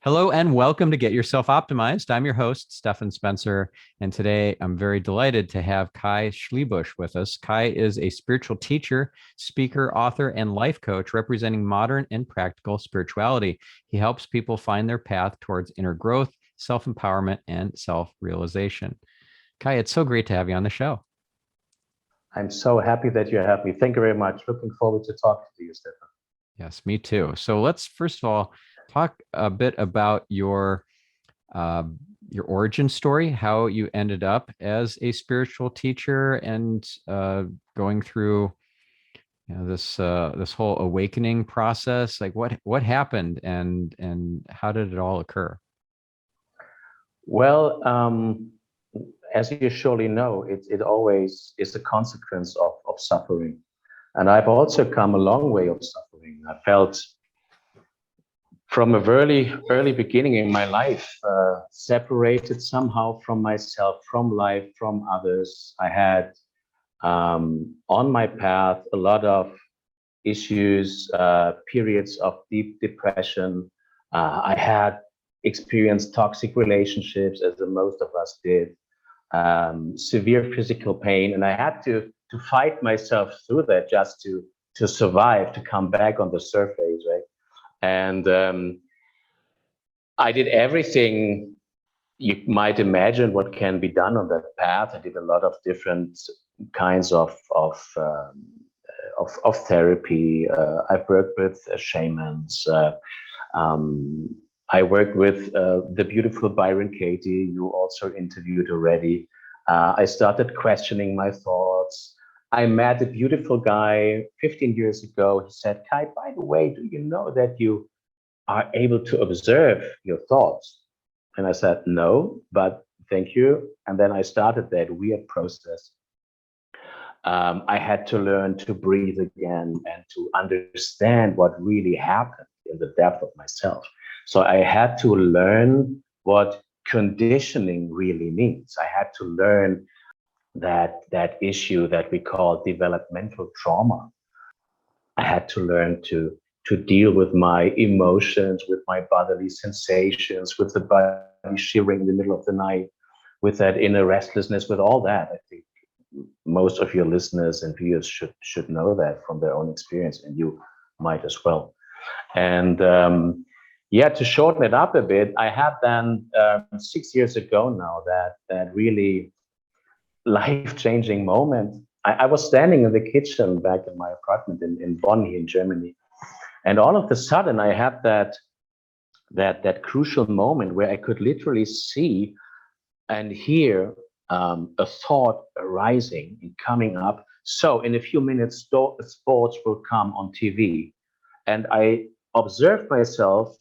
Hello and welcome to Get Yourself Optimized. I'm your host, Stephan Spencer, and today I'm very delighted to have Kai Schliebusch with us. Kai is a spiritual teacher, speaker, author, and life coach representing modern and practical spirituality. He helps people find their path towards inner growth, self-empowerment, and self-realization. Kai, it's so great to have you on the show. I'm so happy that you have me. Thank you very much. Looking forward to talking to you, Stephan. Yes, me too. So let's first of all talk a bit about uh, your origin story, how you ended up as a spiritual teacher, and going through this whole awakening process. Like what happened, and how did it all occur? Well, as you surely know, it always is a consequence of suffering. And I've also come a long way of suffering. I felt from a early beginning in my life, separated somehow from myself, from life, from others. I had on my path a lot of issues, periods of deep depression. I had experienced toxic relationships, as the most of us did, severe physical pain, and I had to fight myself through that just to survive, to come back on the surface, right? And I did everything you might imagine what can be done on that path. I did a lot of different kinds of therapy. I've worked with shamans. I worked with the beautiful Byron Katie, you also interviewed already. I started questioning my thoughts. I met a beautiful guy 15 years ago. He said, Kai, by the way, do you know that you are able to observe your thoughts? And I said, no, but thank you. And then I started that weird process. I had to learn to breathe again and to understand what really happened in the depth of myself. So I had to learn what conditioning really means. I had to learn that issue that we call developmental trauma. I had to learn to deal with my emotions, with my bodily sensations, with the body shivering in the middle of the night, with that inner restlessness, with all that. I think most of your listeners and viewers should know that from their own experience, and you might as well. And yeah, to shorten it up a bit, I had then 6 years ago now that really life-changing moment. I was standing in the kitchen back in my apartment in Bonn here in Germany, and all of a sudden I had that crucial moment where I could literally see and hear a thought arising and coming up. So in a few minutes, sports will come on TV. And I observed myself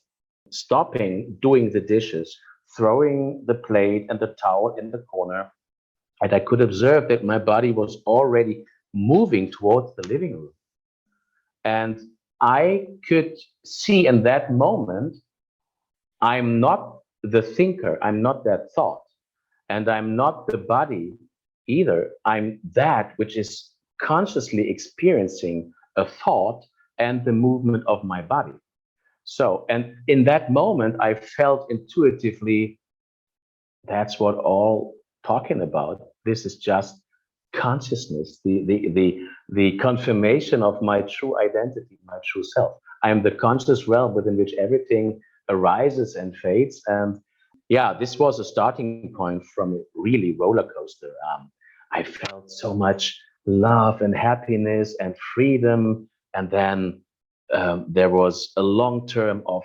stopping doing the dishes, throwing the plate and the towel in the corner. And I could observe that my body was already moving towards the living room. And I could see in that moment, I'm not the thinker, I'm not that thought. And I'm not the body either. I'm that which is consciously experiencing a thought and the movement of my body. So, and in that moment, I felt intuitively that's what all talking about. This is just consciousness, the confirmation of my true identity, my true self. I am the conscious realm within which everything arises and fades. And yeah, this was a starting point from a really roller coaster. I felt so much love and happiness and freedom. And then there was a long term of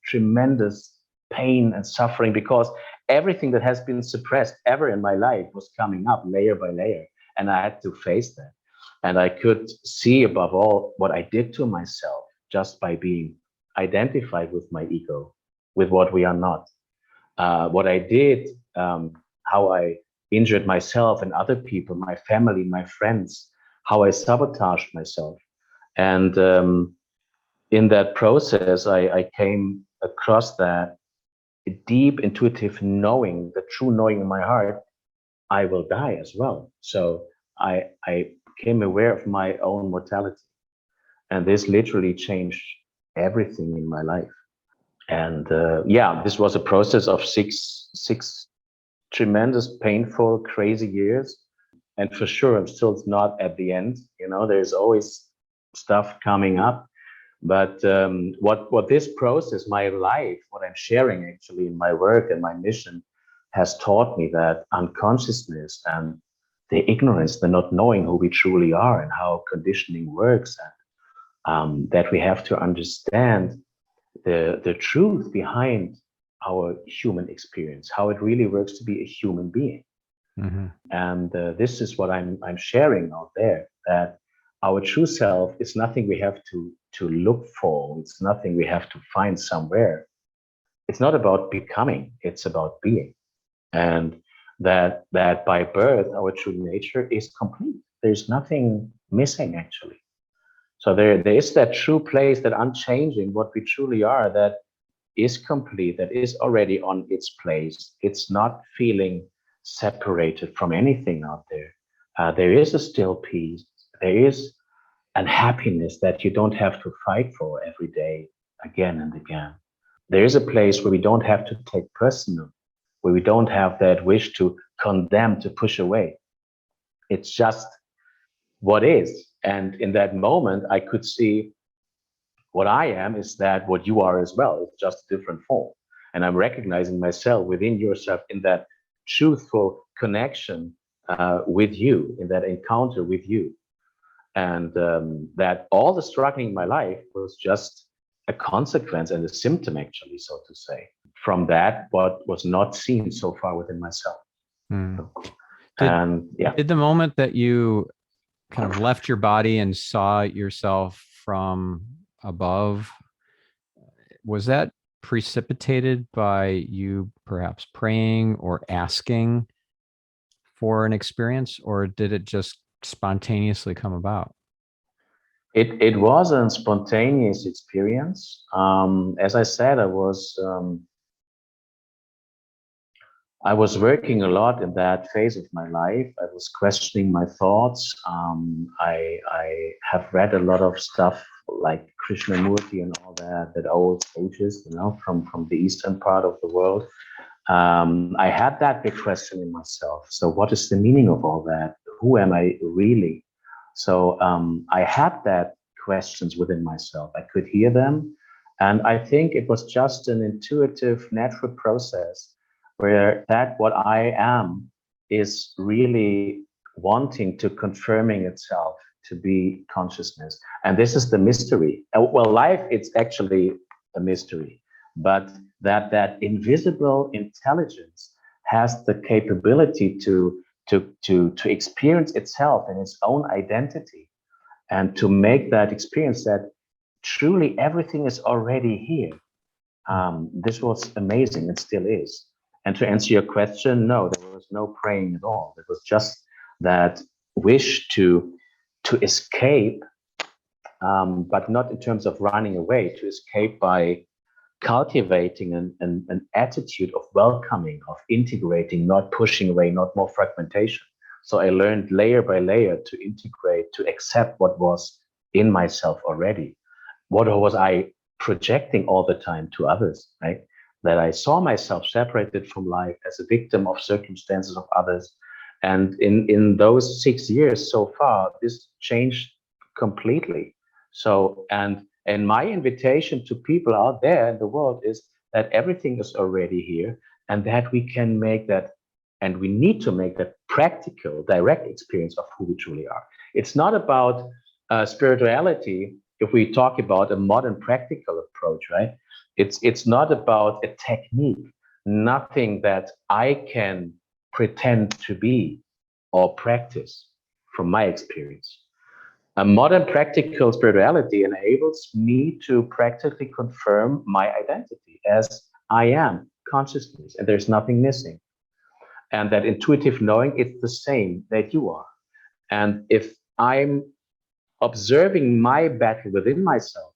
tremendous pain and suffering because everything that has been suppressed ever in my life was coming up layer by layer. And I had to face that. And I could see above all what I did to myself just by being identified with my ego, with what we are not. What I did, how I injured myself and other people, my family, my friends, how I sabotaged myself. And in that process, I came across that deep intuitive knowing, the true knowing in my heart, I will die as well. So I became aware of my own mortality. And this literally changed everything in my life. And yeah, this was a process of six tremendous, painful, crazy years. And for sure, I'm still not at the end. You know, there's always stuff coming up. But what this process, my life, what I'm sharing actually in my work and my mission, has taught me that unconsciousness and the ignorance, the not knowing who we truly are and how conditioning works, and that we have to understand the truth behind our human experience, how it really works to be a human being. Mm-hmm. And this is what I'm sharing out there, that our true self is nothing we have to look for. It's nothing we have to find somewhere. It's not about becoming, it's about being. And that by birth, our true nature is complete. There's nothing missing actually. So there is that true place, that unchanging, what we truly are, that is complete, that is already on its place. It's not feeling separated from anything out there. There is a still peace. There is an happiness that you don't have to fight for every day, again and again. There is a place where we don't have to take personal, where we don't have that wish to condemn, to push away. It's just what is. And in that moment, I could see what I am is that what you are as well. It's just a different form. And I'm recognizing myself within yourself in that truthful connection with you, in that encounter with you. And that all the struggling in my life was just a consequence and a symptom, actually, so to say, from that, what was not seen so far within myself. Mm. Did the moment that you kind of left your body and saw yourself from above, was that precipitated by you perhaps praying or asking for an experience, or did it just spontaneously come about? It was a spontaneous experience. As I said, I was working a lot in that phase of my life. I was questioning my thoughts. I have read a lot of stuff like Krishnamurti and all that old sages, you know, from the eastern part of the world. I had that big question in myself. So, what is the meaning of all that? Who am I really? So, I had that questions within myself. I could hear them, and I think it was just an intuitive, natural process where that what I am is really wanting to confirming itself to be consciousness. And this is the mystery. Well, life, it's actually a mystery, but that invisible intelligence has the capability to experience itself in its own identity, and to make that experience that truly everything is already here. This was amazing. It still is. And to answer your question, no, there was no praying at all. It was just that wish to escape, but not in terms of running away, to escape by cultivating an attitude of welcoming, of integrating, not pushing away, not more fragmentation. So I learned layer by layer to integrate, to accept what was in myself already. What was I projecting all the time to others, right? That I saw myself separated from life as a victim of circumstances of others. And in those 6 years so far, this changed completely. So, and my invitation to people out there in the world is that everything is already here, and that we can make that, and we need to make that practical, direct experience of who we truly are. It's not about spirituality. If we talk about a modern practical approach, right? It's not about a technique, nothing that I can pretend to be or practice from my experience. A modern practical spirituality enables me to practically confirm my identity as I am consciousness, and there's nothing missing. And that intuitive knowing, it's the same that you are. And if I'm observing my battle within myself,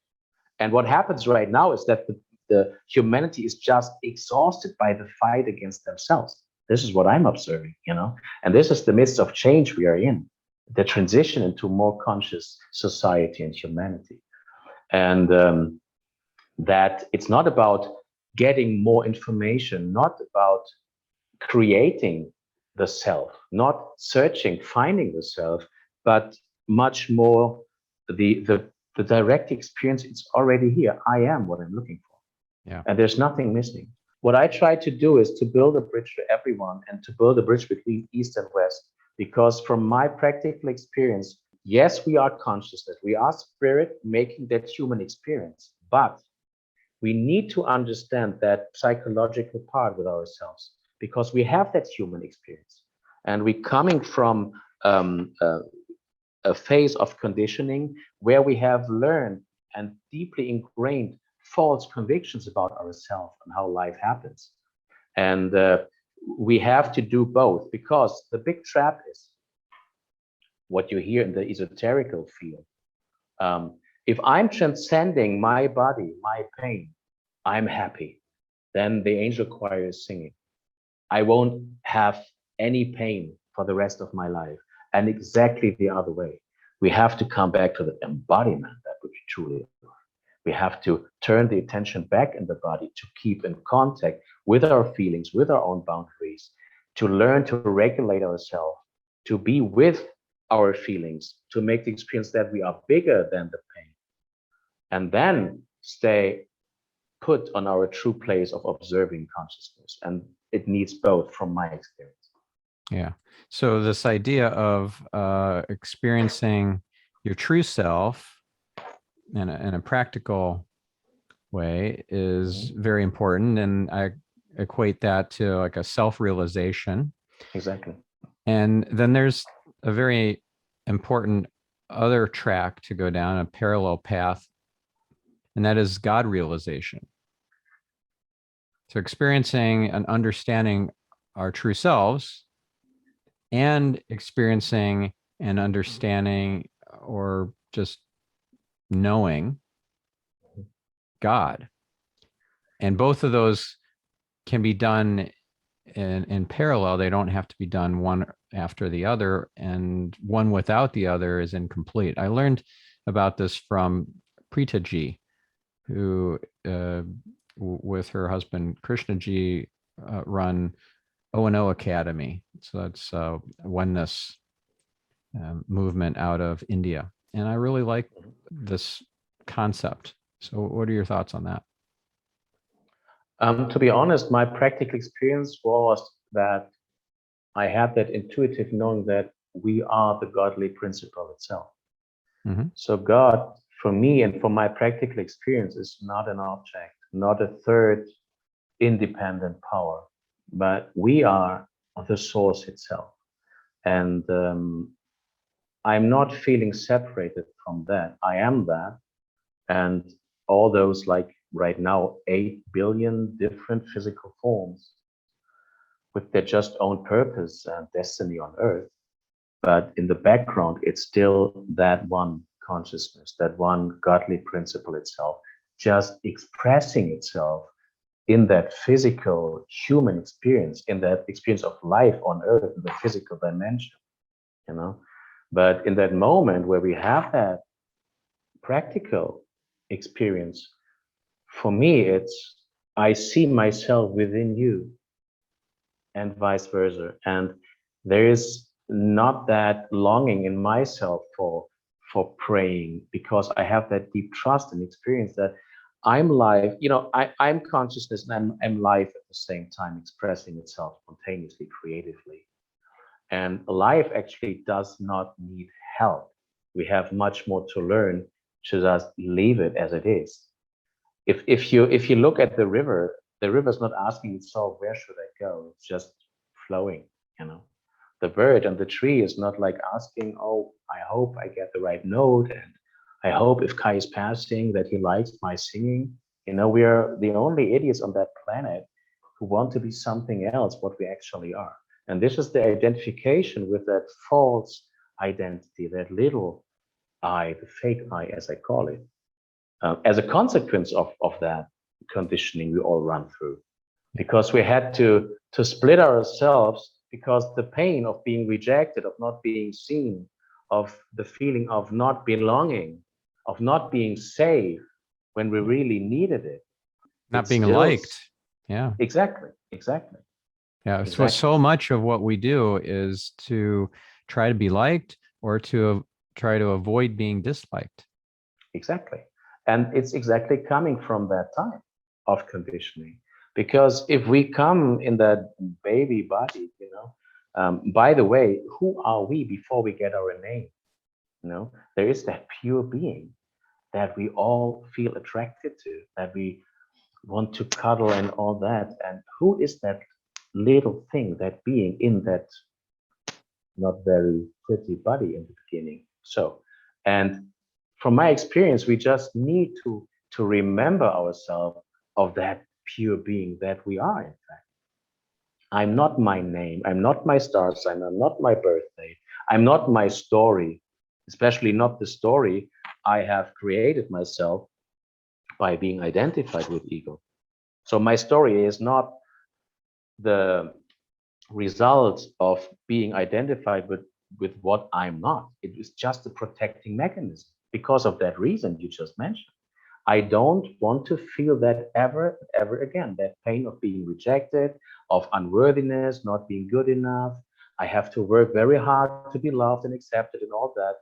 and what happens right now is that the humanity is just exhausted by the fight against themselves. This is what I'm observing, you know, and this is the midst of change we are in, the transition into more conscious society and humanity. And that it's not about getting more information, not about creating the self, not searching, finding the self, but much more the direct experience. It's already here. I am what I'm looking for. Yeah. And there's nothing missing. What I try to do is to build a bridge to everyone and to build a bridge between East and West. Because from my practical experience, yes, we are consciousness, we are spirit making that human experience, but we need to understand that psychological part with ourselves because we have that human experience. And we're coming from a phase of conditioning where we have learned and deeply ingrained false convictions about ourselves and how life happens. And we have to do both because the big trap is what you hear in the esoterical field. If I'm transcending my body, my pain, I'm happy. Then the angel choir is singing. I won't have any pain for the rest of my life. And exactly the other way. We have to come back to the embodiment that we truly are. We have to turn the attention back in the body to keep in contact with our feelings, with our own boundaries, to learn to regulate ourselves, to be with our feelings, to make the experience that we are bigger than the pain, and then stay put on our true place of observing consciousness. And it needs both from my experience. Yeah. So this idea of experiencing your true self in a practical way is very important. And I equate that to like a self-realization. Exactly. And then there's a very important other track to go down, a parallel path, and that is God realization. So experiencing and understanding our true selves and experiencing and understanding or just knowing God. And both of those can be done in parallel. They don't have to be done one after the other, and one without the other is incomplete. I learned about this from Preeta Ji, who with her husband Krishna Ji run O&O Academy. So that's a oneness movement out of India. And I really like this concept. So what are your thoughts on that? To be honest, my practical experience was that I had that intuitive knowing that we are the godly principle itself. Mm-hmm. So God, for me and for my practical experience, is not an object, not a third independent power, but we are the source itself. And I'm not feeling separated from that. I am that. And all those, like right now, 8 billion different physical forms with their just own purpose and destiny on earth. But in the background, it's still that one consciousness, that one godly principle itself, just expressing itself in that physical human experience, in that experience of life on earth, in the physical dimension, you know. But in that moment where we have that practical experience, for me, it's I see myself within you and vice versa. And there is not that longing in myself for praying because I have that deep trust and experience that I'm live, you know, I'm consciousness and I'm live at the same time, expressing itself spontaneously, creatively. And life actually does not need help. We have much more to learn to just leave it as it is. If you look at the river's not asking itself, where should I go? It's just flowing, you know. The bird and the tree is not like asking, oh, I hope I get the right note, and I hope if Kai is passing that he likes my singing. You know, we are the only idiots on that planet who want to be something else, what we actually are. And this is the identification with that false identity, that little I, the fake I, as I call it. As a consequence of that conditioning we all run through, because we had to split ourselves because the pain of being rejected, of not being seen, of the feeling of not belonging, of not being safe when we really needed it. Not being liked. Yeah. Exactly. Yeah. So much of what we do is to try to be liked or to try to avoid being disliked. Exactly. And it's exactly coming from that time of conditioning. Because if we come in that baby body, by the way, who are we before we get our name? There is that pure being that we all feel attracted to, that we want to cuddle and all that. And who is that little thing, that being in that not very pretty body in the beginning? So, and from my experience, we just need to remember ourselves of that pure being that we are, in fact. I'm not my name. I'm not my star sign. I'm not my birth date. I'm not my story, especially not the story I have created myself by being identified with ego. So my story is not the result of being identified with what I'm not. It is just a protecting mechanism because of that reason you just mentioned. I don't want to feel that ever again, that pain of being rejected, of unworthiness, not being good enough. I have to work very hard to be loved and accepted and all that.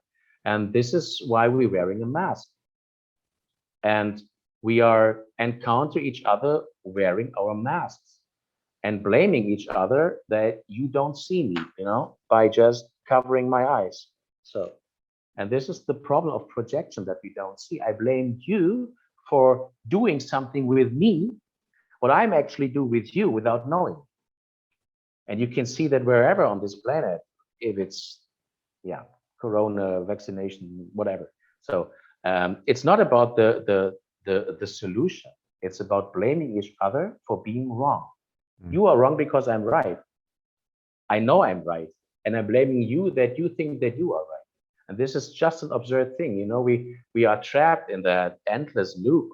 And this is why we're wearing a mask. And we are encounter each other wearing our masks and blaming each other that you don't see me, by just covering my eyes. So, and this is the problem of projection that we don't see. I blame you for doing something with me, what I'm actually do with you without knowing. And you can see that wherever on this planet, if it's, corona, vaccination, whatever. So it's not about the solution. It's about blaming each other for being wrong. You are wrong because I'm right. I know I'm right. And I'm blaming you that you think that you are right. And this is just an absurd thing. We are trapped in that endless loop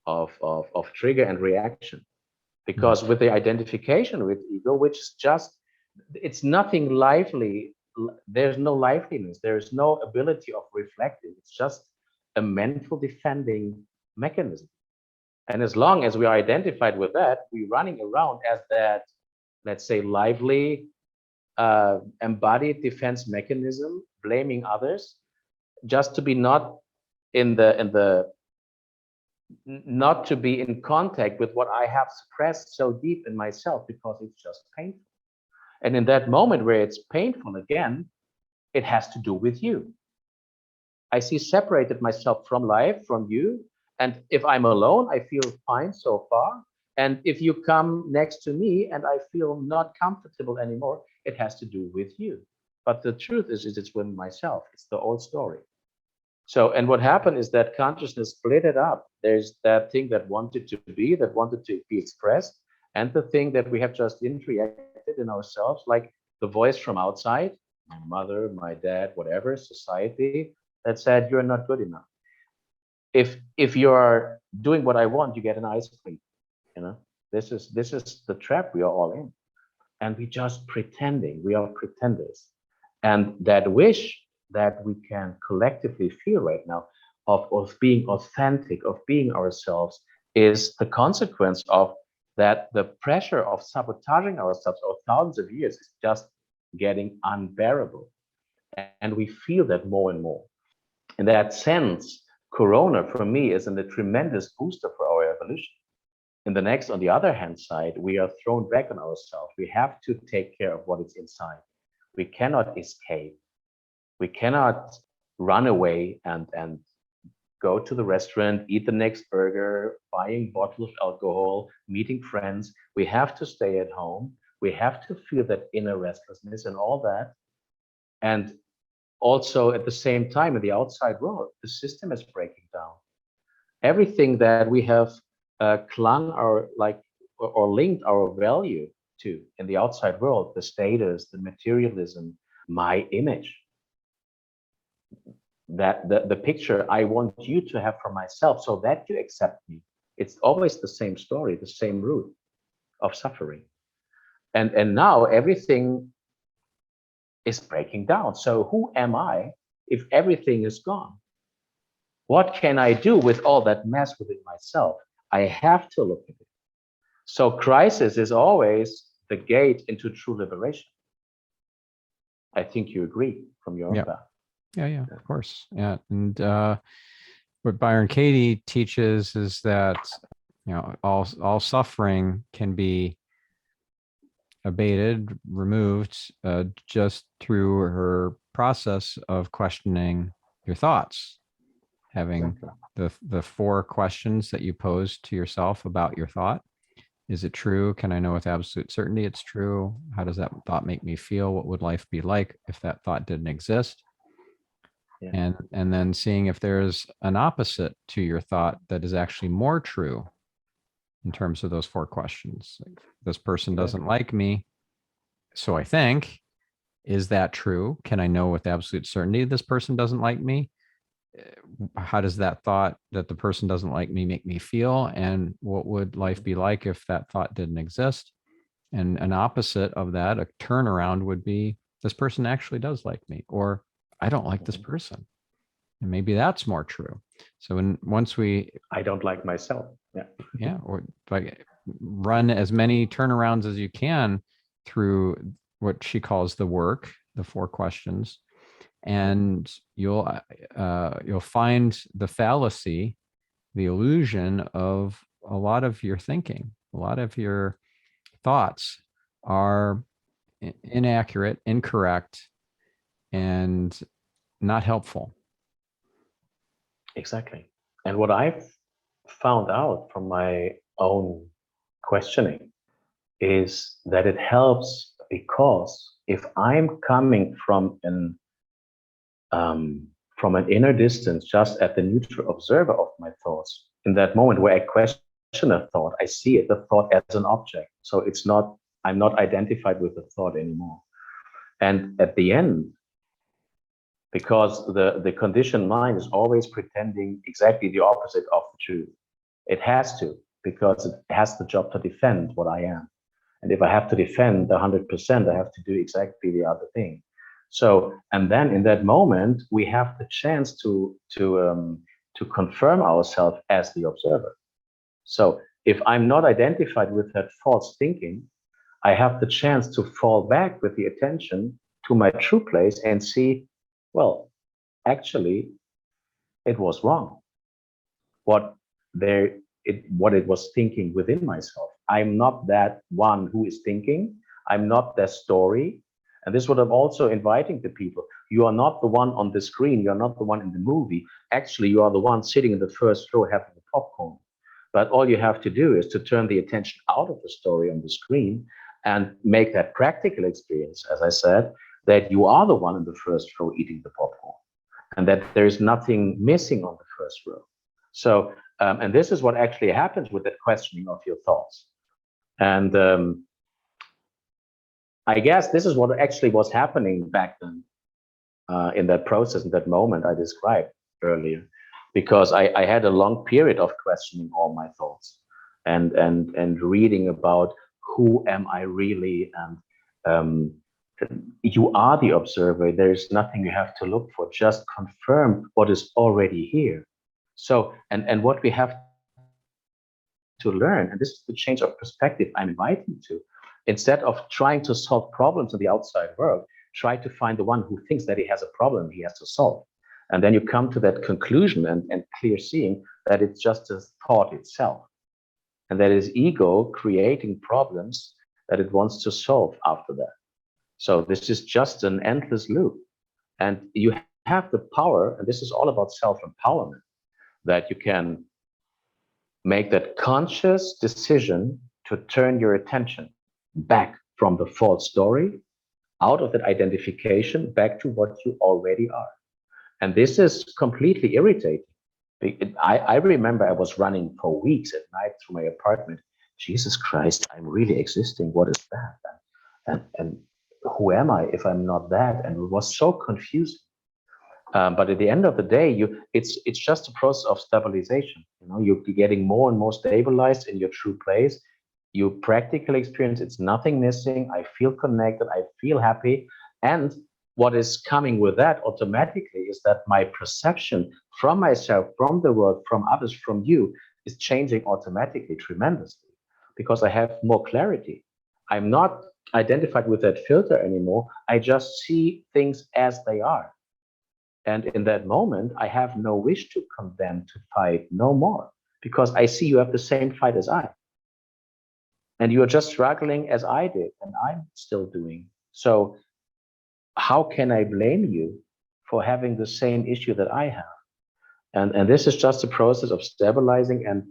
of trigger and reaction. Because with the identification with ego, which is just, it's nothing lively. There's no liveliness. There's no ability of reflecting. It's just a mental defending mechanism. And as long as we are identified with that, we're running around as that, let's say, lively, embodied defense mechanism, blaming others, just to be not not to be in contact with what I have suppressed so deep in myself because it's just painful. And in that moment where it's painful again, it has to do with you. I see separated myself from life, from you. And if I'm alone, I feel fine so far. And if you come next to me and I feel not comfortable anymore, it has to do with you. But the truth is it's with myself. It's the old story. So, and what happened is that consciousness split it up. There's that thing that wanted to be, that wanted to be expressed, and the thing that we have just introjected in ourselves, like the voice from outside, my mother, my dad, whatever, society, that said, you're not good enough. If you're doing what I want, you get an ice cream. This is the trap we are all in. And we just pretending, we are pretenders. And that wish that we can collectively feel right now of being authentic, of being ourselves, is the consequence of that. The pressure of sabotaging ourselves over thousands of years is just getting unbearable. And we feel that more and more. In that sense, Corona for me is a tremendous booster for our evolution. In the next, on the other hand side, we are thrown back on ourselves. We have to take care of what is inside. We cannot escape. We cannot run away and go to the restaurant, eat the next burger, buying bottle of alcohol, meeting friends. We have to stay at home. We have to feel that inner restlessness and all that. And also at the same time, in the outside world, the system is breaking down. Everything that we have clung or linked our value to in the outside world, the status, the materialism, my image, that the picture I want you to have for myself so that you accept me. It's always the same story, the same root of suffering. And now everything is breaking down. So who am I if everything is gone? What can I do with all that mess within myself? I have to look at it. So crisis is always the gate into true liberation. I think you agree from your own path. Yeah, of course. Yeah. And what Byron Katie teaches is that, all suffering can be abated, removed, just through her process of questioning your thoughts, having the 4 questions that you pose to yourself about your thought. Is it true? Can I know with absolute certainty it's true? How does that thought make me feel? What would life be like if that thought didn't exist? Yeah. And then seeing if there's an opposite to your thought that is actually more true in terms of those 4 questions. Like, this person doesn't like me, so I think. Is that true? Can I know with absolute certainty this person doesn't like me? How does that thought that the person doesn't like me make me feel? And what would life be like if that thought didn't exist? And an opposite of that, a turnaround, would be, this person actually does like me, or I don't like this person. And maybe that's more true. So I don't like myself. Or like, run as many turnarounds as you can through what she calls the work, the 4 questions, and you'll find the fallacy, the illusion of a lot of your thinking. A lot of your thoughts are inaccurate, incorrect, and not helpful. Exactly. And what I've found out from my own questioning is that it helps, because if I'm coming from an inner distance, just at the neutral observer of my thoughts, in that moment where I question a thought, I see it, the thought, as an object. So I'm not identified with the thought anymore. And at the end, because the conditioned mind is always pretending exactly the opposite of the truth. It has to, because it has the job to defend what I am. And if I have to defend the 100%, I have to do exactly the other thing. So, and then in that moment, we have the chance to confirm ourselves as the observer. So if I'm not identified with that false thinking, I have the chance to fall back with the attention to my true place and see, well, actually, it was wrong. What it was thinking within myself. I'm not that one who is thinking. I'm not that story. And this is what I'm also inviting the people. You are not the one on the screen. You're not the one in the movie. Actually, you are the one sitting in the first row having the popcorn. But all you have to do is to turn the attention out of the story on the screen and make that practical experience, as I said, that you are the one in the first row eating the popcorn, and that there is nothing missing on the first row. So, and this is what actually happens with that questioning of your thoughts. And I guess this is what actually was happening back then, in that process, in that moment I described earlier, because I had a long period of questioning all my thoughts and reading about who am I really, and you are the observer. There's nothing you have to look for. Just confirm what is already here. So, and what we have to learn, and this is the change of perspective I'm inviting to, instead of trying to solve problems in the outside world, try to find the one who thinks that he has a problem he has to solve. And then you come to that conclusion and clear seeing that it's just a thought itself. And that is ego creating problems that it wants to solve after that. So this is just an endless loop. And you have the power, and this is all about self-empowerment, that you can make that conscious decision to turn your attention back from the false story, out of that identification, back to what you already are. And this is completely irritating. I remember I was running for weeks at night through my apartment. Jesus Christ, I'm really existing. What is that? And who am I if I'm not that? And it was so confusing. But at the end of the day, it's just a process of stabilization. You're getting more and more stabilized in your true place. You practically experience it's nothing missing. I feel connected. I feel happy. And what is coming with that automatically is that my perception from myself, from the world, from others, from you is changing automatically tremendously because I have more clarity. I'm not identified with that filter anymore. I just see things as they are. And in that moment, I have no wish to condemn, to fight, no more, because I see you have the same fight as I. And you are just struggling as I did, and I'm still doing. So how can I blame you for having the same issue that I have? And this is just a process of stabilizing and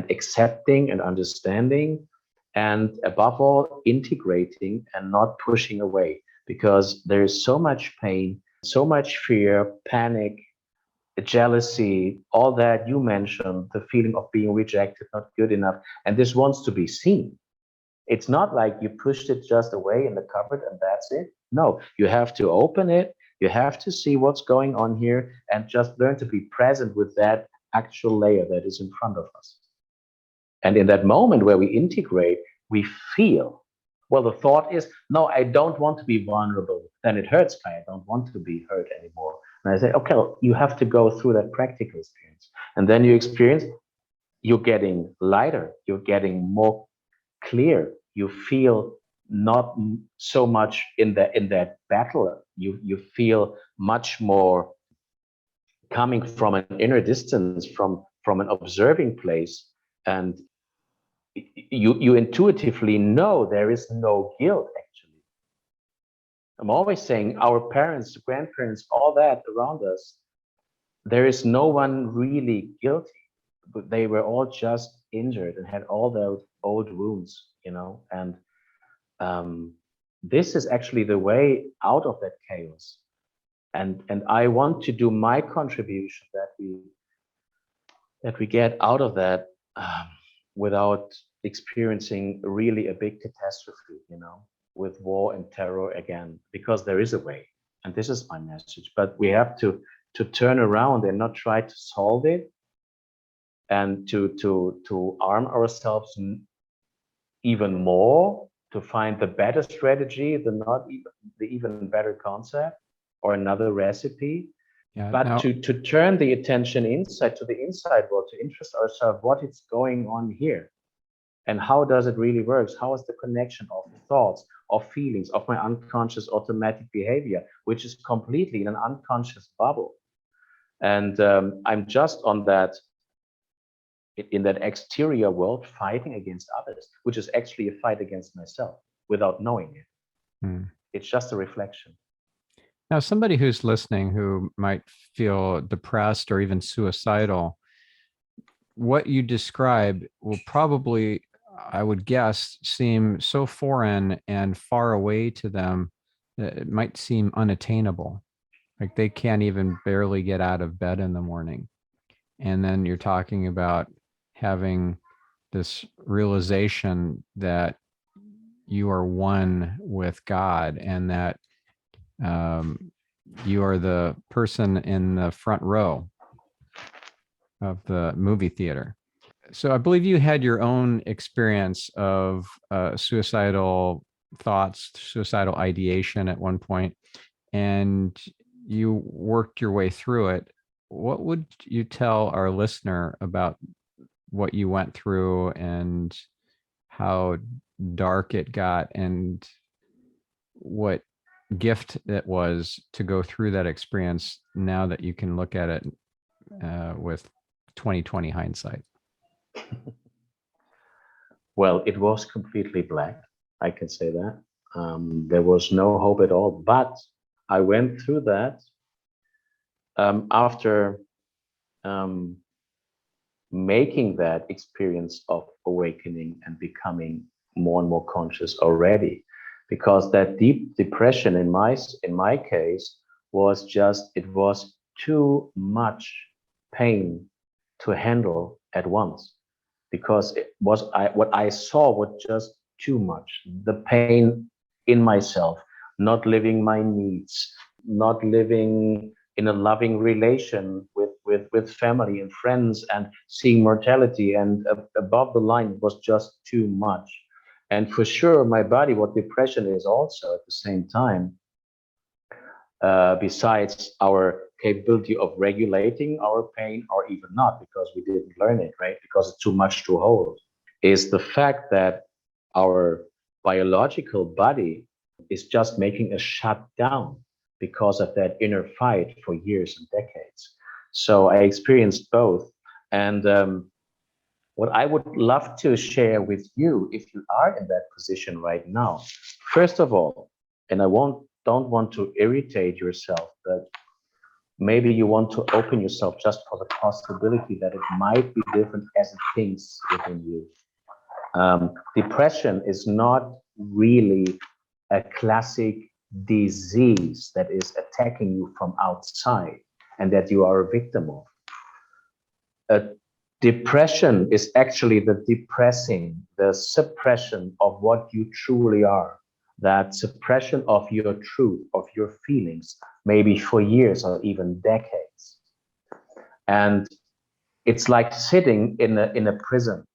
accepting and understanding, and above all, integrating and not pushing away, because there is so much pain, so much fear, panic, jealousy, all that you mentioned, the feeling of being rejected, not good enough, and this wants to be seen. It's not like you pushed it just away in the cupboard and that's it. No, you have to open it. You have to see what's going on here and just learn to be present with that actual layer that is in front of us. And in that moment where we integrate, we feel, well, the thought is, no, I don't want to be vulnerable. Then it hurts, Kai. I don't want to be hurt anymore. And I say, okay, well, you have to go through that practical experience. And then you experience, you're getting lighter, you're getting more clear, you feel not so much in that battle, you feel much more coming from an inner distance, from an observing place, and you intuitively know there is no guilt. Actually, I'm always saying our parents, grandparents, all that around us, there is no one really guilty, but they were all just injured and had all those old wounds, and this is actually the way out of that chaos. And I want to do my contribution that we get out of that without experiencing really a big catastrophe, with war and terror again, because there is a way, and this is my message. But we have to turn around and not try to solve it, and to arm ourselves even more, to find the better strategy, the even better concept or another recipe. Yeah, but to turn the attention inside, to the inside world, to interest ourselves what is going on here and how does it really work? How is the connection of thoughts, of feelings, of my unconscious automatic behavior, which is completely in an unconscious bubble. And I'm just on that, in that exterior world, fighting against others, which is actually a fight against myself without knowing it. It's just a reflection. Now, somebody who's listening who might feel depressed or even suicidal, what you describe will probably, I would guess, seem so foreign and far away to them that it might seem unattainable. Like they can't even barely get out of bed in the morning. And then you're talking about having this realization that you are one with God, and that you are the person in the front row of the movie theater. So I believe you had your own experience of suicidal thoughts, suicidal ideation at one point, and you worked your way through it. What would you tell our listener about what you went through and how dark it got, and what gift it was to go through that experience now that you can look at it with 2020 hindsight? Well, it was completely black. I can say that. There was no hope at all. But I went through that after making that experience of awakening and becoming more and more conscious already, because that deep depression in my case was just, it was too much pain to handle at once, because it was what I saw was just too much. The pain in myself, not living my needs, not living in a loving relation with family and friends, and seeing mortality, and above the line was just too much. And for sure, my body, what depression is also at the same time, besides our capability of regulating our pain, or even not, because we didn't learn it, right? Because it's too much to hold, is the fact that our biological body is just making us shut down because of that inner fight for years and decades. So I experienced both. And what I would love to share with you, if you are in that position right now, first of all, and don't want to irritate yourself, but maybe you want to open yourself just for the possibility that it might be different as it thinks within you. Depression is not really a classic disease that is attacking you from outside and that you are a victim of. Depression is actually the depressing, the suppression of what you truly are, that suppression of your truth, of your feelings, maybe for years or even decades. And it's like sitting in a prison,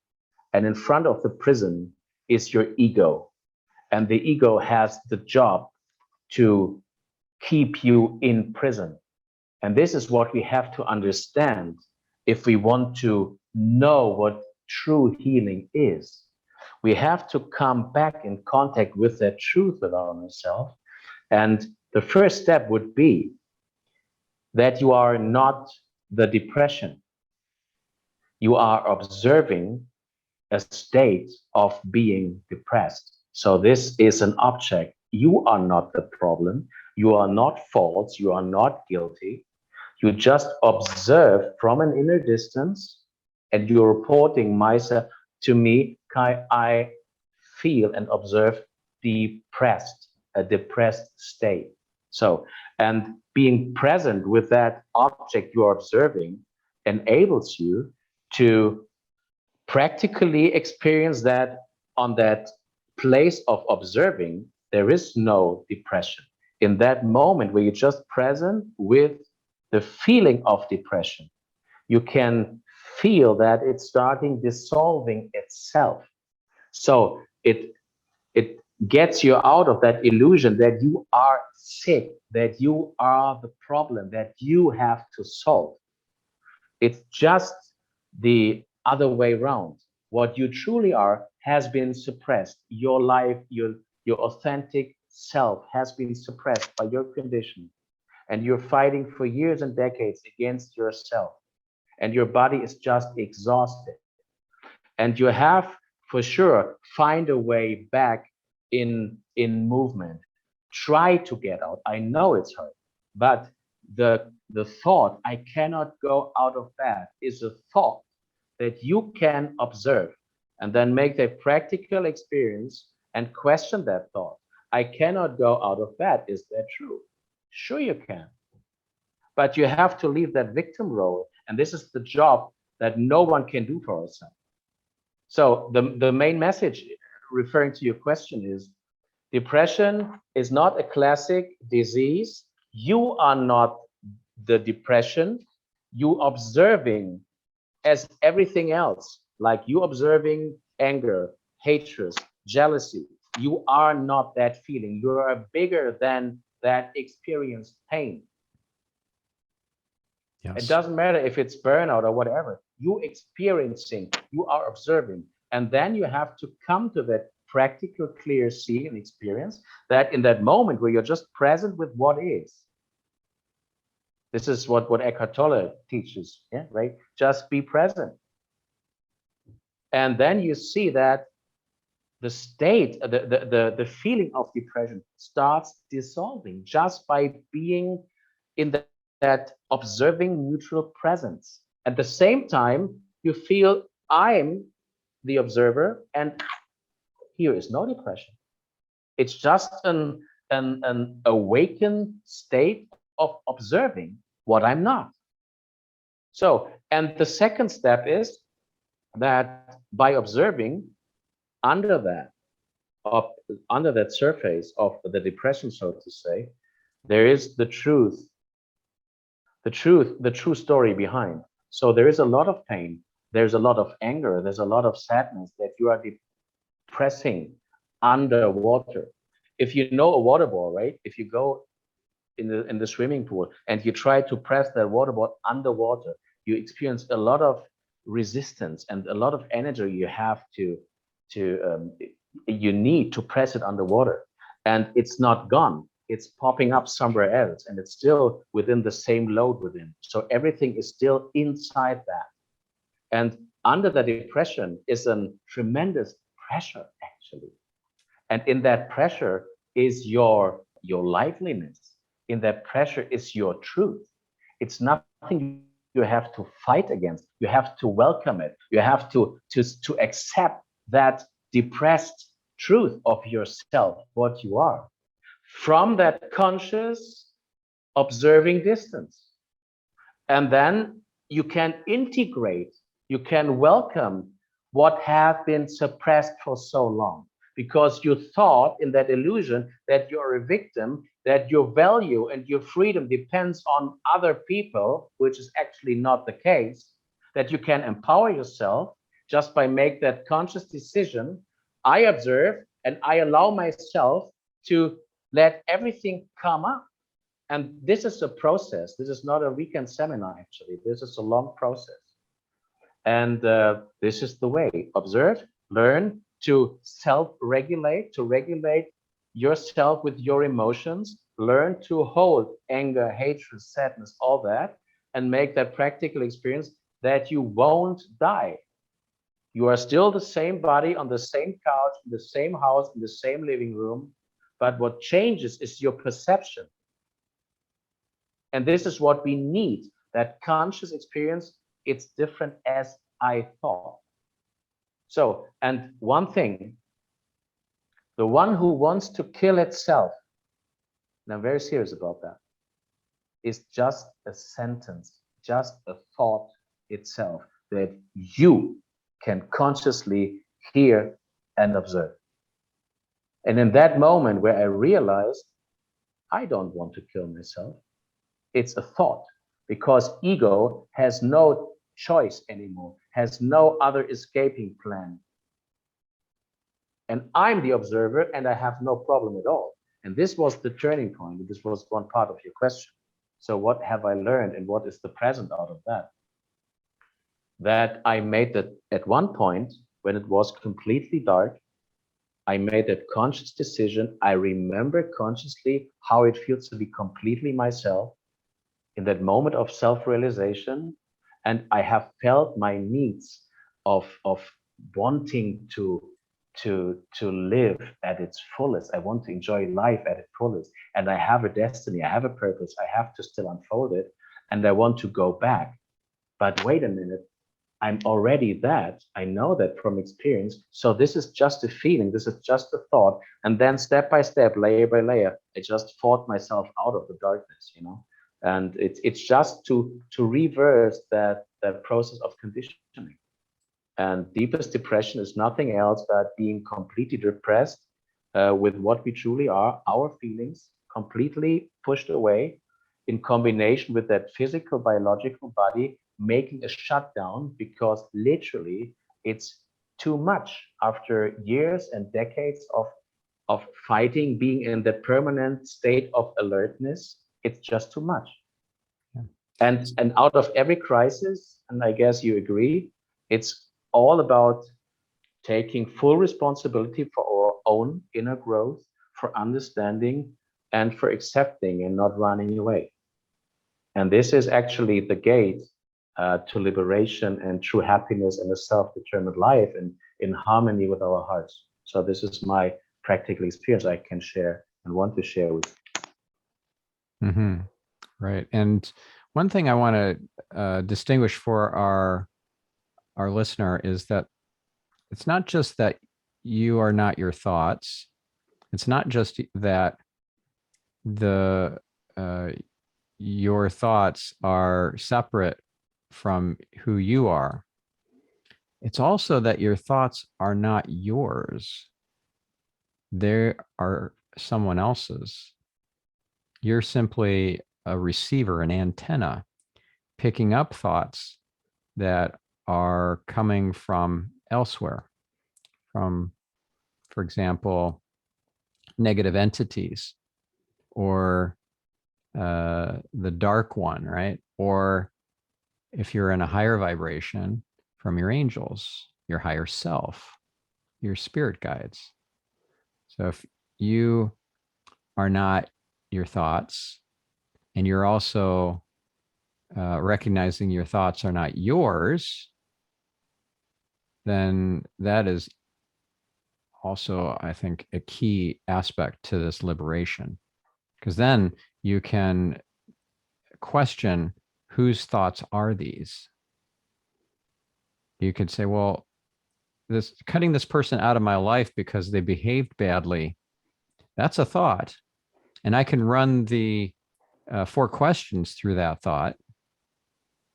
and in front of the prison is your ego. And the ego has the job to keep you in prison. And this is what we have to understand if we want to know what true healing is. We have to come back in contact with that truth within ourselves. And the first step would be that you are not the depression. You are observing a state of being depressed. So this is an object. You are not the problem. You are not false. You are not guilty. You just observe from an inner distance, and you're reporting myself to me, Kai, I feel and observe depressed, a depressed state. So, and being present with that object you're observing enables you to practically experience that on that place of observing, there is no depression. In that moment where you're just present with the feeling of depression, you can feel that it's starting dissolving itself. So it gets you out of that illusion that you are sick, that you are the problem, that you have to solve. It's just the other way around. What you truly are has been suppressed. Your life, your authentic self has been suppressed by your condition. And you're fighting for years and decades against yourself. And your body is just exhausted. And you have, for sure, find a way back in movement. Try to get out. I know it's hard, but the thought I cannot go out of bed is a thought that you can observe and then make a practical experience and question that thought. I cannot go out of bed. Is that true? Sure you can. But you have to leave that victim role. And this is the job that no one can do for ourselves. So the main message referring to your question is depression is not a classic disease. You are not the depression. You observing as everything else, like you observing anger, hatred, jealousy. You are not that feeling. You are bigger than that experienced pain. Yes. It doesn't matter if it's burnout or whatever. You experiencing, you are observing. And then you have to come to that practical, clear see and experience that in that moment where you're just present with what is. This is what Eckhart Tolle teaches, yeah, right? Just be present. And then you see that the state, the feeling of depression starts dissolving just by being in that observing neutral presence. At the same time, you feel I'm the observer and here is no depression. It's just an awakened state of observing what I'm not. So, and the second step is that by observing under that surface of the depression, so to say, there is the truth, the true story behind. So there is a lot of pain, there's a lot of anger, there's a lot of sadness that you are depressing underwater. If you know a water ball, right? If you go in the swimming pool and you try to press that water ball underwater, you experience a lot of resistance and a lot of energy you have you need to press it underwater, and it's not gone. It's popping up somewhere else, and it's still within the same load within. So everything is still inside that. And under the depression is a tremendous pressure, actually. And in that pressure is your liveliness. In that pressure is your truth. It's nothing you have to fight against. You have to welcome it. You have to accept that depressed truth of yourself, what you are, from that conscious observing distance. And then you can integrate, you can welcome what have been suppressed for so long, because you thought in that illusion that you're a victim, that your value and your freedom depends on other people, which is actually not the case, that you can empower yourself just by make that conscious decision. I observe and I allow myself to let everything come up. And this is a process. This is not a weekend seminar, actually. This is a long process. And this is the way. Observe, learn to self-regulate, to regulate yourself with your emotions, learn to hold anger, hatred, sadness, all that, and make that practical experience that you won't die. You are still the same body on the same couch, in the same house, in the same living room, but what changes is your perception. And this is what we need, that conscious experience. It's different as I thought. So, and one thing, the one who wants to kill itself, and I'm very serious about that, is just a sentence, just a thought itself that you can consciously hear and observe. And in that moment where I realized I don't want to kill myself, it's a thought, because ego has no choice anymore, has no other escaping plan. And I'm the observer, and I have no problem at all. And this was the turning point. And this was one part of your question. So what have I learned, and what is the present out of that? That I made that at one point when it was completely dark, I made that conscious decision. I remember consciously how it feels to be completely myself in that moment of self-realization. And I have felt my needs of wanting to live at its fullest. I want to enjoy life at its fullest. And I have a destiny, I have a purpose, I have to still unfold it. And I want to go back. But wait a minute, I'm already that. I know that from experience. So this is just a feeling, this is just a thought. And then step by step, layer by layer, I just fought myself out of the darkness, you know? And it's just to reverse that process of conditioning. And deepest depression is nothing else but being completely depressed with what we truly are, our feelings, completely pushed away, in combination with that physical, biological body making a shutdown, because literally it's too much after years and decades of fighting, being in the permanent state of alertness. It's just too much. Yeah. And out of every crisis, and I guess you agree, it's all about taking full responsibility for our own inner growth, for understanding, and for accepting and not running away. And this is actually the gate to liberation and true happiness and a self-determined life and in harmony with our hearts. So this is my practical experience I can share and want to share with you. Mm-hmm. Right. And one thing I want to distinguish for our listener is that it's not just that you are not your thoughts. It's not just that your thoughts are separate from who you are. It's also that your thoughts are not yours. They are someone else's. You're simply a receiver, an antenna, picking up thoughts that are coming from elsewhere, from, for example, negative entities or the dark one, right? Or if you're in a higher vibration, from your angels, your higher self, your spirit guides. So if you are not your thoughts, and you're also recognizing your thoughts are not yours, then that is also, I think, a key aspect to this liberation, because then you can question whose thoughts are these. You could say, well, this cutting this person out of my life because they behaved badly, that's a thought. And I can run the 4 questions through that thought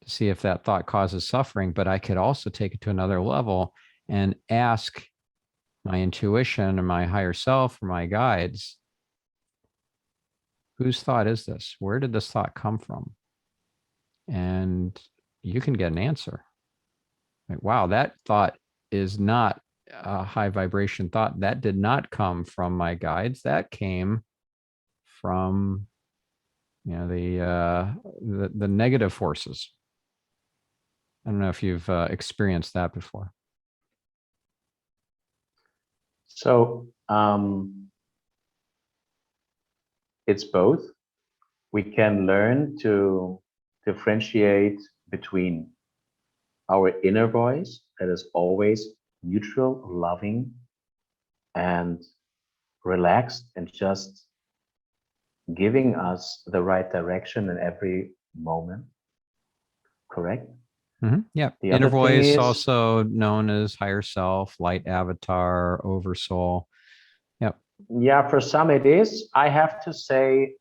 to see if that thought causes suffering. But I could also take it to another level and ask my intuition or my higher self or my guides, whose thought is this? Where did this thought come from? And you can get an answer. Like, wow, that thought is not a high vibration thought. That did not come from my guides. That came from, you know, the negative forces. I don't know if you've experienced that before. So it's both. We can learn to differentiate between our inner voice that is always neutral, loving, and relaxed, and just giving us the right direction in every moment. Correct? Mm-hmm. Yeah. The Inner other thing voice, is, also known as higher self, light avatar, oversoul. Yep. yeah, for some it is. I have to say,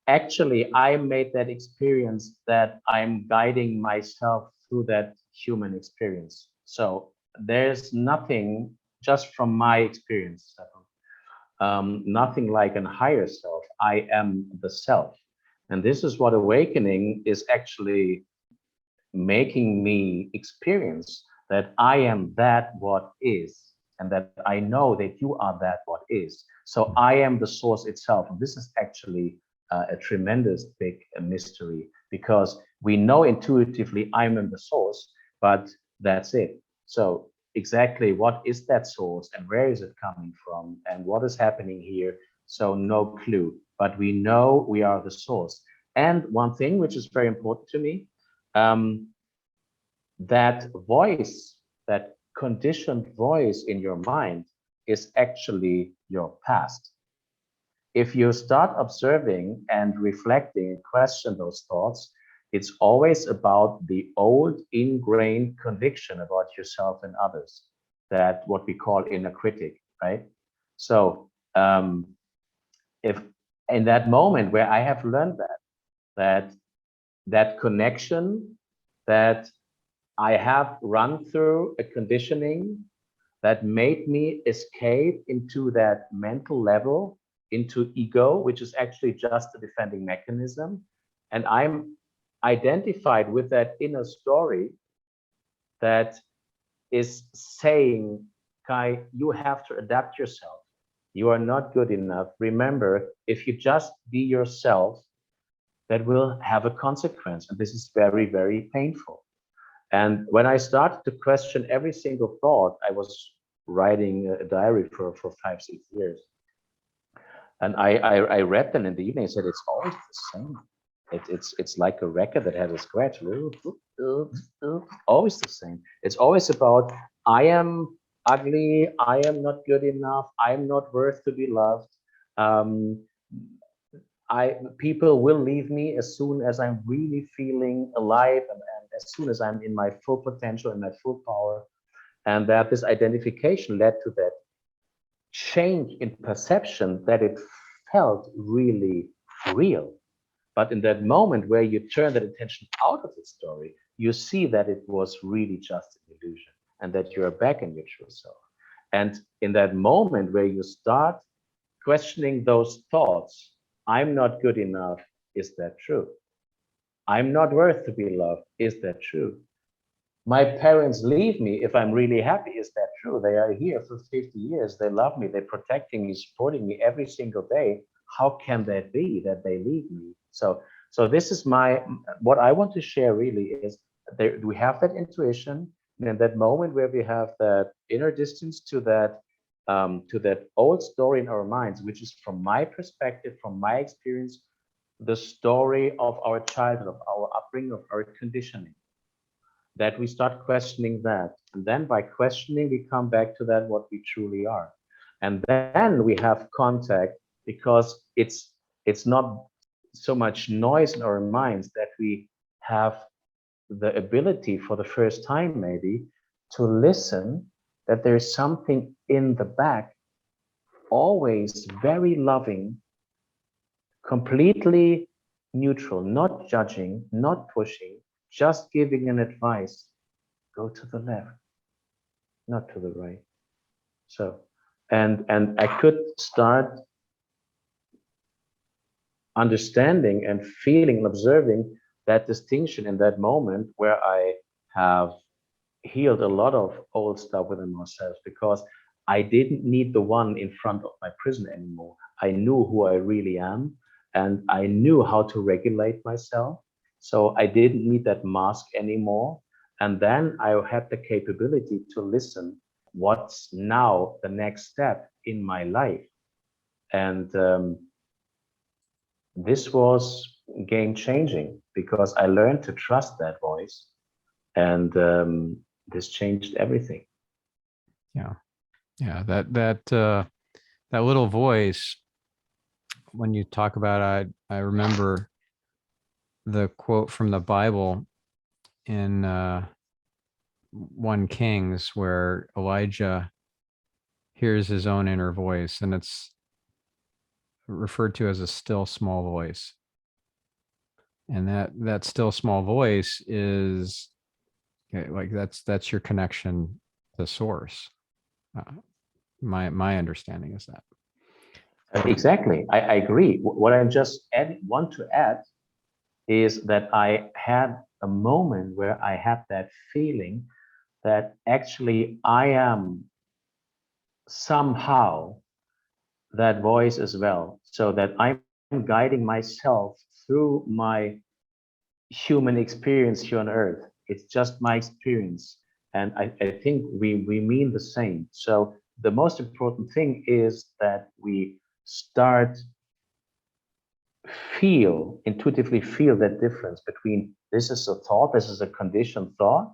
actually, I made that experience that I'm guiding myself through that human experience. So there's nothing, just from my experience, nothing like a higher self. I am the self. And this is what awakening is actually making me experience, that I am that what is, and that I know that you are that what is. So I am the source itself. And this is actually a tremendous big mystery, because we know intuitively I am the source, but that's it. So exactly what is that source, and where is it coming from, and what is happening here? So no clue, but we know we are the source. And one thing which is very important to me, that voice, that conditioned voice in your mind, is actually your past. If you start observing and reflecting and question those thoughts, it's always about the old ingrained conviction about yourself and others, that what we call inner critic, right? So if in that moment where I have learned that connection, that I have run through a conditioning that made me escape into that mental level, into ego, which is actually just a defending mechanism. And I'm identified with that inner story that is saying, Kai, you have to adapt yourself. You are not good enough. Remember, if you just be yourself, that will have a consequence. And this is very, very painful. And when I started to question every single thought, I was writing a diary for 5, 6 years. And I read them in the evening and said, it's always the same. It's like a record that has a scratch. Always the same. It's always about, I am ugly, I am not good enough, I am not worth to be loved. People will leave me as soon as I'm really feeling alive, and as soon as I'm in my full potential and my full power. And that this identification led to that change in perception, that it felt really real. But in that moment where you turn that attention out of the story, you see that it was really just an illusion, and that you're back in your true self. And in that moment where you start questioning those thoughts, I'm not good enough, is that true? I'm not worth to be loved, is that true? My parents leave me if I'm really happy, is that true? They are here for 50 years, they love me, they're protecting me, supporting me every single day. how can that be that they leave me? So this is what I want to share really is there, we have that intuition, and in that moment where we have that inner distance to that old story in our minds, which is from my perspective, from my experience, the story of our childhood, of our upbringing, of our conditioning, that we start questioning that. And then by questioning, we come back to that, what we truly are. And then we have contact because it's not so much noise in our minds that we have the ability for the first time maybe to listen that there's something in the back, always very loving, completely neutral, not judging, not pushing, just giving an advice. Go to the left, not to the right. So, and I could start understanding and feeling and observing that distinction in that moment where I have healed a lot of old stuff within myself, because I didn't need the one in front of my prison anymore. I knew who I really am, and I knew how to regulate myself. So I didn't need that mask anymore. And then I had the capability to listen, what's now the next step in my life? And this was game changing because I learned to trust that voice, and this changed everything. Yeah. Yeah. That little voice, when you talk about it, I remember the quote from the Bible in 1 Kings where Elijah hears his own inner voice, and it's referred to as a still small voice. And that still small voice is like that's your connection to source. My understanding is that. Exactly, I agree. What I just want to add is that I had a moment where I had that feeling that actually I am somehow that voice as well, so that I'm guiding myself through my human experience here on earth. It's just my experience, and I think we mean the same. So the most important thing is that we start intuitively feel that difference between this is a thought, this is a conditioned thought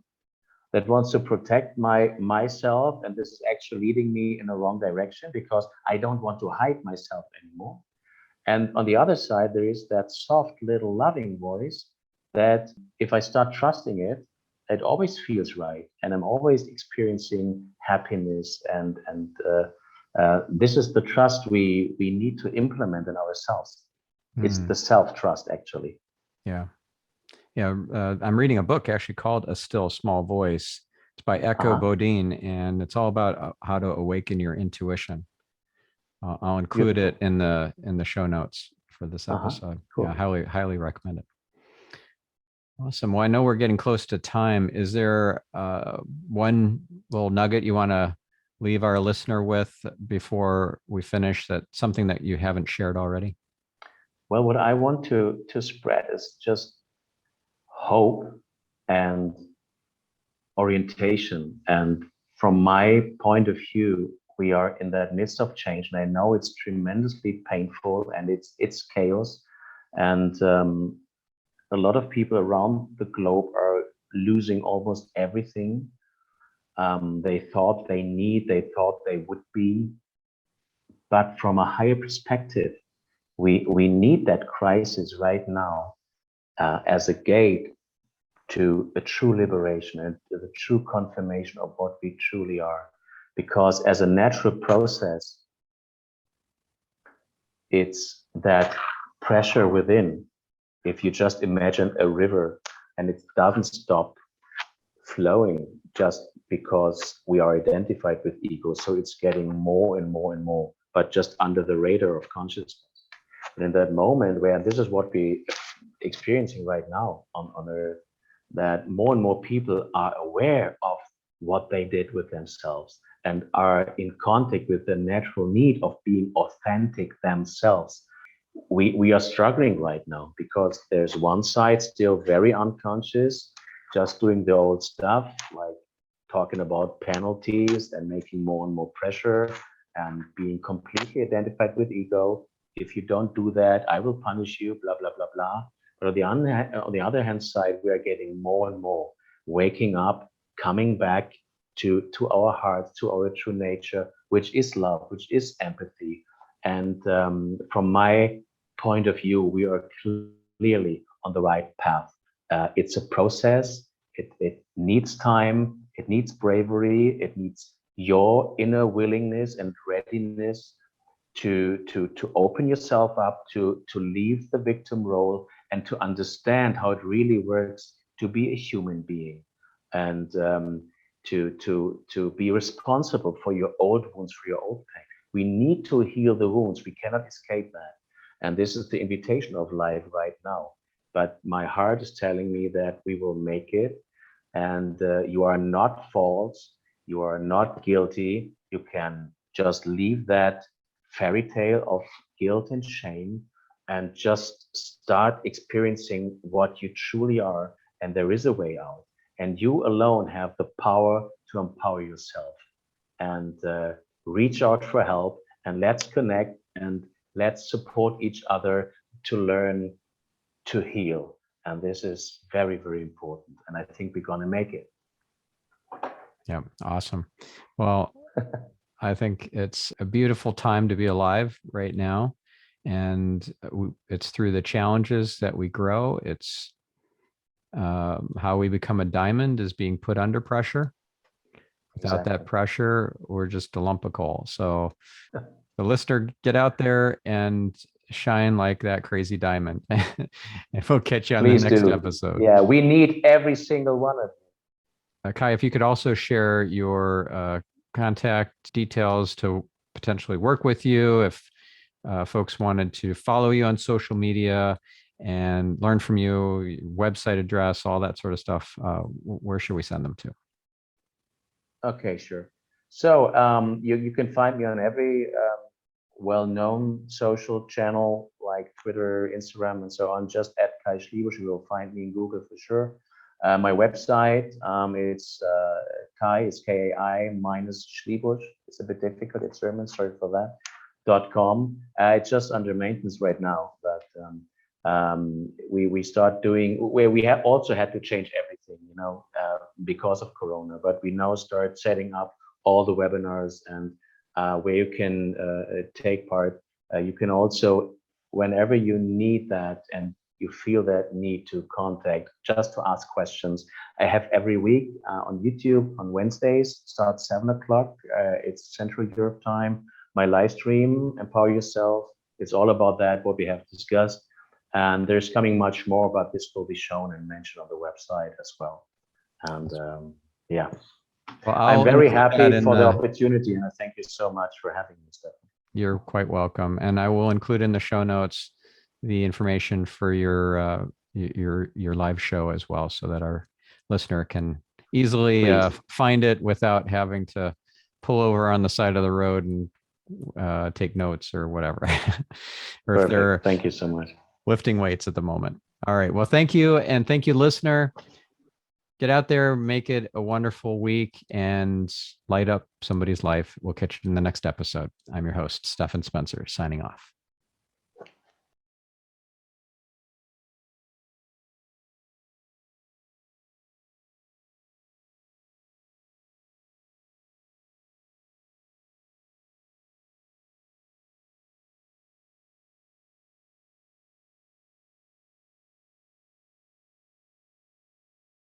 that wants to protect myself, and this is actually leading me in a wrong direction because I don't want to hide myself anymore. And on the other side, there is that soft little loving voice that if I start trusting it, it always feels right, and I'm always experiencing happiness. And this is the trust we need to implement in ourselves. It's the self-trust, actually. Yeah. Yeah. I'm reading a book actually called A Still Small Voice. It's by Echo Bodine, and it's all about how to awaken your intuition. I'll include it in the show notes for this episode. Cool. Yeah, highly recommend it. Awesome. Well, I know we're getting close to time. Is there one little nugget you want to leave our listener with before we finish, that something that you haven't shared already? Well, what I want to spread is just hope and orientation. And from my point of view, we are in that midst of change, and I know it's tremendously painful and it's chaos. And a lot of people around the globe are losing almost everything they thought they thought they would be. But from a higher perspective, we need that crisis right now as a gate to a true liberation and to the true confirmation of what we truly are. Because as a natural process, it's that pressure within. If you just imagine a river and it doesn't stop flowing just because we are identified with ego, so it's getting more and more and more, but just under the radar of consciousness. And in that moment where this is what we experiencing right now on earth, that more and more people are aware of what they did with themselves and are in contact with the natural need of being authentic themselves. we are struggling right now because there's one side still very unconscious, just doing the old stuff, like talking about penalties and making more and more pressure and being completely identified with ego. If you don't do that, I will punish you, blah, blah, blah, blah. But on the other hand side, we are getting more and more waking up, coming back to our hearts, to our true nature, which is love, which is empathy. And from my point of view, we are clearly on the right path. It's a process. It needs time. It needs bravery. It needs your inner willingness and readiness to open yourself up, to leave the victim role, and to understand how it really works to be a human being, and to be responsible for your old wounds, for your old pain. We need to heal the wounds. We cannot escape that. And this is the invitation of life right now. But my heart is telling me that we will make it. And you are not false. You are not guilty. You can just leave that fairy tale of guilt and shame and just start experiencing what you truly are. And there is a way out. And you alone have the power to empower yourself. And reach out for help, and let's connect, and let's support each other to learn to heal. And this is very, very important. And I think we're going to make it. Yeah, awesome. Well, I think it's a beautiful time to be alive right now. And it's through the challenges that we grow. It's how we become a diamond is being put under pressure. Without that pressure, we're just a lump of coal. So the listener, get out there and shine like that crazy diamond. And we'll catch you on the next episode. Yeah, we need every single one of you. Kai, if you could also share your contact details to potentially work with you, if folks wanted to follow you on social media and learn from you, website address, all that sort of stuff, where should we send them to? Okay, sure. So you can find me on every well-known social channel like Twitter, Instagram, and so on. Just at Kai Schliebusch. You will find me in Google for sure. My website, it's Kai, is Kai minus Schliebusch. It's a bit difficult. It's German. Sorry for that. .com. It's just under maintenance right now, but we start doing where we have also had to change everything, because of Corona. But we now start setting up all the webinars and where you can take part. You can also, whenever you need that and you feel that need to contact, just to ask questions. I have every week on YouTube on Wednesdays, starts 7 o'clock. It's Central Europe time. My live stream, Empower Yourself. It's all about that, what we have discussed. And there's coming much more, but this will be shown and mentioned on the website as well. And yeah, well, I'm very happy for the opportunity, and I thank you so much for having me, Stephan. You're quite welcome. And I will include in the show notes the information for your live show as well, so that our listener can easily find it without having to pull over on the side of the road and take notes or whatever. Or if they're thank you so much. Lifting weights at the moment. All right. Well, thank you. And thank you, listener. Get out there, make it a wonderful week, and light up somebody's life. We'll catch you in the next episode. I'm your host, Stephan Spencer, signing off.